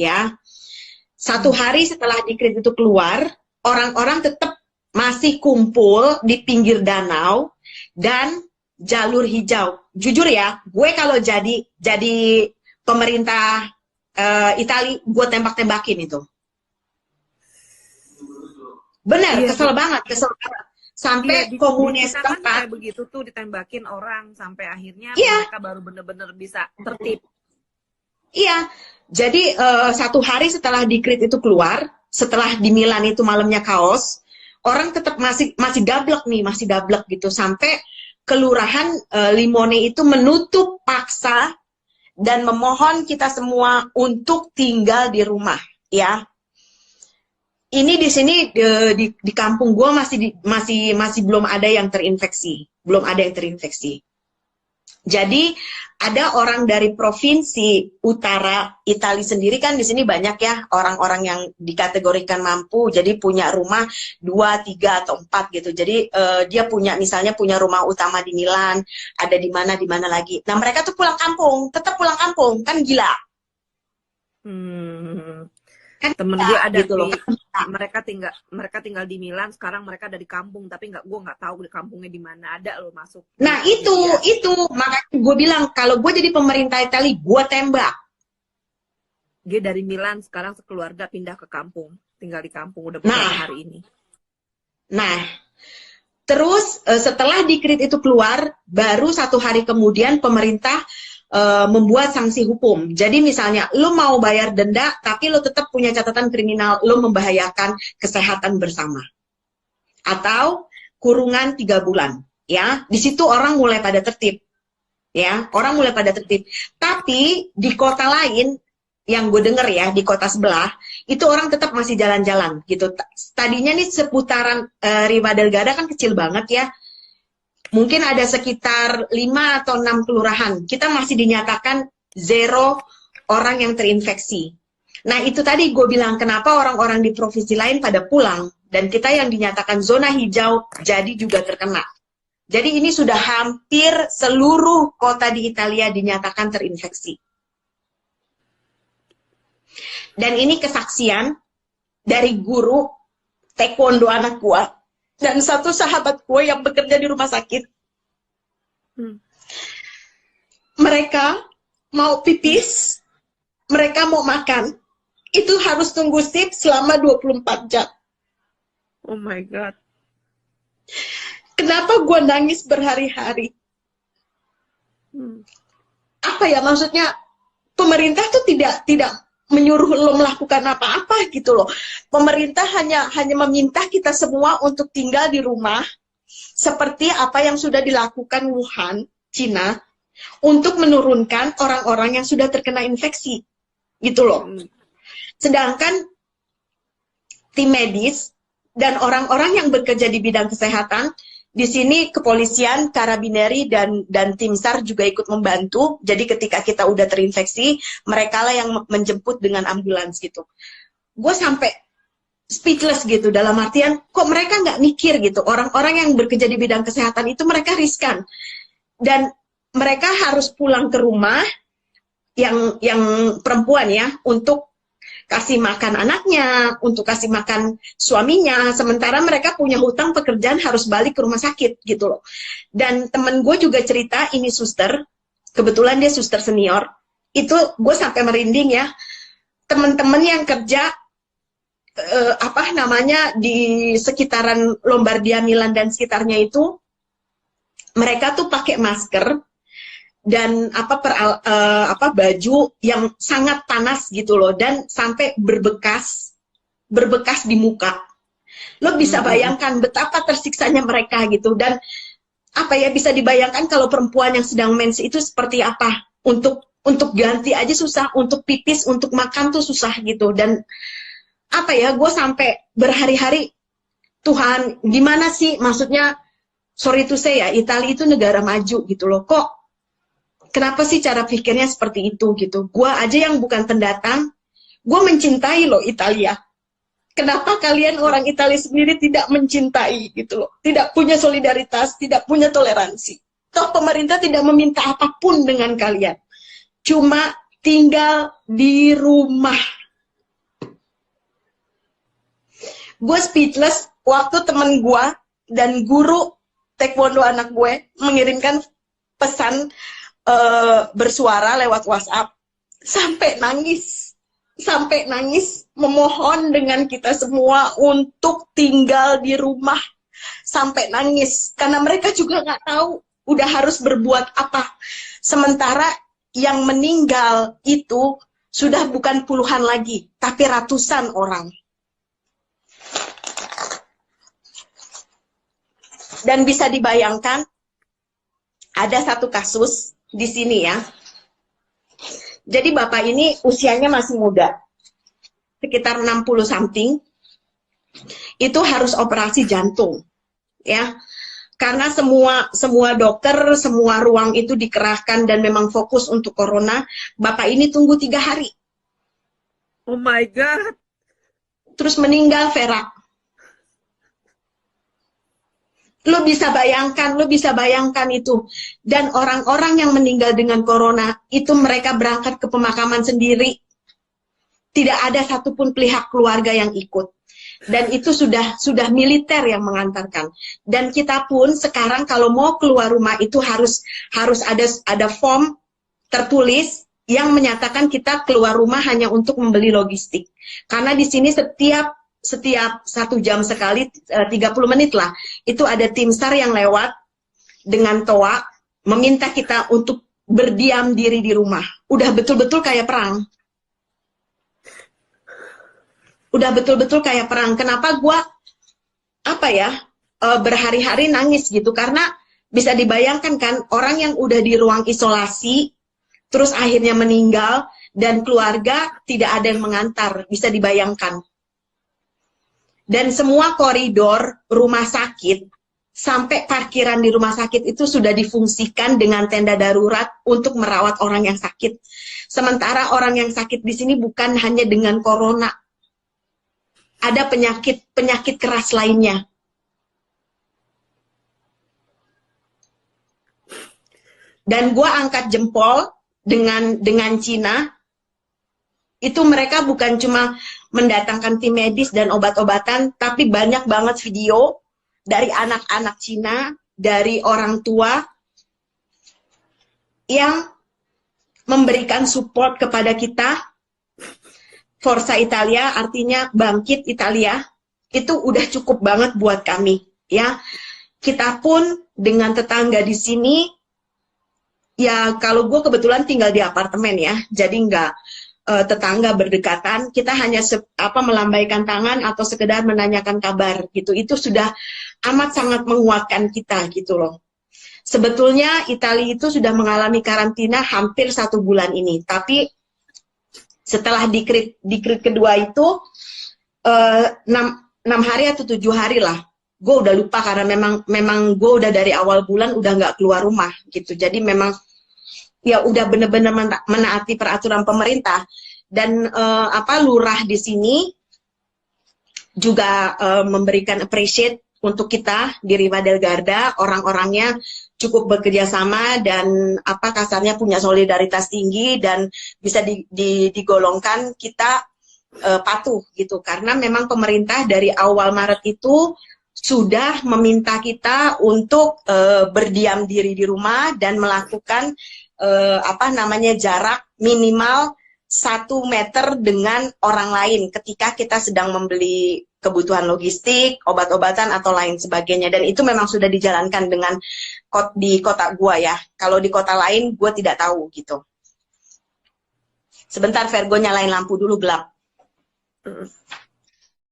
ya. Satu hari setelah dekret itu keluar, orang-orang tetap masih kumpul di pinggir danau dan jalur hijau. Jujur ya, gue kalau jadi pemerintah Itali, gue tembak-tembakin itu. Bener, kesel banget. Sampai komunis kan kayak begitu tuh, ditembakin orang sampai akhirnya mereka baru bener-bener bisa tertib. Iya, jadi satu hari setelah dekret itu keluar, setelah di Milan itu malamnya kaos, orang tetap masih dablek nih, masih dablek gitu, sampai kelurahan Limone itu menutup paksa dan memohon kita semua untuk tinggal di rumah, ya. Ini di sini di kampung gue masih belum ada yang terinfeksi, Jadi ada orang dari provinsi utara Italia sendiri, kan di sini banyak ya orang-orang yang dikategorikan mampu, jadi punya rumah 2, 3 atau 4 gitu. Jadi dia misalnya punya rumah utama di Milan, ada di mana lagi. Nah mereka tuh tetap pulang kampung, kan gila. Kan temen gue ada gitu loh. Mereka tinggal di Milan, sekarang mereka ada di kampung, tapi gue nggak tahu di kampungnya di mana, ada loh masuk. Nah itu makanya gue bilang kalau gue jadi pemerintah Italia, gue tembak. Dia dari Milan sekarang sekeluarga pindah ke kampung, tinggal di kampung udah beberapa hari ini. Nah, terus setelah dekret itu keluar, baru 1 hari kemudian pemerintah membuat sanksi hukum. Jadi misalnya lo mau bayar denda tapi lo tetap punya catatan kriminal, lo membahayakan kesehatan bersama, atau kurungan 3 bulan, ya. Di situ orang mulai pada tertib, ya, tapi di kota lain yang gue denger ya, di kota sebelah itu orang tetap masih jalan-jalan gitu. Tadinya nih seputaran Riva del Garda kan kecil banget ya, mungkin ada sekitar 5 atau 6 kelurahan. Kita masih dinyatakan 0 orang yang terinfeksi. Nah itu tadi gue bilang kenapa orang-orang di provinsi lain pada pulang, dan kita yang dinyatakan zona hijau jadi juga terkena. Jadi ini sudah hampir seluruh kota di Italia dinyatakan terinfeksi. Dan ini kesaksian dari guru taekwondo anak gue dan satu sahabat gue yang bekerja di rumah sakit. Mereka mau pipis, mereka mau makan, itu harus tunggu shift selama 24 jam. Oh my God. Kenapa gue nangis berhari-hari? Apa ya, maksudnya pemerintah tuh tidak menyuruh lo melakukan apa-apa gitu loh. Pemerintah hanya meminta kita semua untuk tinggal di rumah, seperti apa yang sudah dilakukan Wuhan, Cina, untuk menurunkan orang-orang yang sudah terkena infeksi, gitu loh. Sedangkan tim medis dan orang-orang yang bekerja di bidang kesehatan, di sini kepolisian, karabineri, dan tim SAR juga ikut membantu. Jadi ketika kita udah terinfeksi, mereka lah yang menjemput dengan ambulans gitu. Gue sampai speechless gitu, dalam artian kok mereka nggak mikir gitu. Orang-orang yang bekerja di bidang kesehatan itu mereka riskan. Dan mereka harus pulang ke rumah, yang perempuan ya, untuk kasih makan anaknya, untuk kasih makan suaminya, sementara mereka punya hutang pekerjaan harus balik ke rumah sakit gitu loh. Dan temen gue juga cerita, ini suster, kebetulan dia suster senior, itu gue sampai merinding ya, temen-temen yang kerja di sekitaran Lombardia, Milan dan sekitarnya itu, mereka tuh pakai masker dan baju yang sangat panas gitu loh, dan sampai berbekas di muka. Lo bisa bayangkan betapa tersiksanya mereka gitu. Dan bisa dibayangkan kalau perempuan yang sedang mens itu seperti apa, untuk ganti aja susah, untuk pipis, untuk makan tuh susah gitu. Dan gue sampai berhari-hari, Tuhan gimana sih, maksudnya sorry to say ya, Italia itu negara maju gitu loh, kok kenapa sih cara pikirnya seperti itu gitu. Gua aja yang bukan pendatang, gue mencintai loh Italia. Kenapa kalian orang Italia sendiri tidak mencintai gitu loh, tidak punya solidaritas, tidak punya toleransi. Toh pemerintah tidak meminta apapun dengan kalian, cuma tinggal di rumah Gue speechless waktu temen gue dan guru taekwondo anak gue mengirimkan pesan bersuara lewat WhatsApp sampai nangis memohon dengan kita semua untuk tinggal di rumah, sampai nangis karena mereka juga nggak tahu udah harus berbuat apa. Sementara yang meninggal itu sudah bukan puluhan lagi, tapi ratusan orang. Dan bisa dibayangkan, ada satu kasus di sini ya. Jadi bapak ini usianya masih muda, sekitar 60 something, itu harus operasi jantung, ya. Karena semua dokter, semua ruang itu dikerahkan dan memang fokus untuk corona. Bapak ini tunggu 3 hari. Oh my God. Terus meninggal, Vera. Lo bisa bayangkan itu. Dan orang-orang yang meninggal dengan corona, itu mereka berangkat ke pemakaman sendiri. Tidak ada satupun pihak keluarga yang ikut. Dan itu sudah militer yang mengantarkan. Dan kita pun sekarang kalau mau keluar rumah itu harus ada form tertulis yang menyatakan kita keluar rumah hanya untuk membeli logistik. Karena di sini setiap 1 jam sekali, 30 menit lah, itu ada tim SAR yang lewat dengan toa meminta kita untuk berdiam diri di rumah. Udah betul-betul kayak perang. Kenapa gua berhari-hari nangis gitu? Karena bisa dibayangkan kan, orang yang udah di ruang isolasi terus akhirnya meninggal dan keluarga tidak ada yang mengantar, bisa dibayangkan. Dan semua koridor rumah sakit sampai parkiran di rumah sakit itu sudah difungsikan dengan tenda darurat untuk merawat orang yang sakit. Sementara orang yang sakit di sini bukan hanya dengan corona. Ada penyakit keras lainnya. Dan gua angkat jempol dengan Cina. Itu mereka bukan cuma mendatangkan tim medis dan obat-obatan, tapi banyak banget video dari anak-anak Cina, dari orang tua yang memberikan support kepada kita. Forza Italia artinya bangkit Italia, itu udah cukup banget buat kami, ya. Kita pun dengan tetangga di sini, ya kalau gue kebetulan tinggal di apartemen ya, jadi nggak tetangga berdekatan, kita hanya melambaikan tangan atau sekedar menanyakan kabar gitu. Itu sudah amat sangat menguatkan kita gitu loh. Sebetulnya Italia itu sudah mengalami karantina hampir 1 bulan ini, tapi setelah dekret kedua itu 6 hari atau 7 hari lah. Gue udah lupa karena memang gue udah dari awal bulan udah nggak keluar rumah gitu. Jadi memang ya udah bener-bener menaati peraturan pemerintah. Dan lurah di sini juga memberikan appreciate untuk kita di Riva del Garda, orang-orangnya cukup bekerja sama dan kasarnya punya solidaritas tinggi dan bisa digolongkan kita patuh gitu, karena memang pemerintah dari awal Maret itu sudah meminta kita untuk berdiam diri di rumah dan melakukan jarak minimal 1 meter dengan orang lain ketika kita sedang membeli kebutuhan logistik, obat-obatan atau lain sebagainya. Dan itu memang sudah dijalankan dengan di kota gua ya. Kalau di kota lain gua tidak tahu gitu. Sebentar Virgo, nyalain lampu dulu, gelap.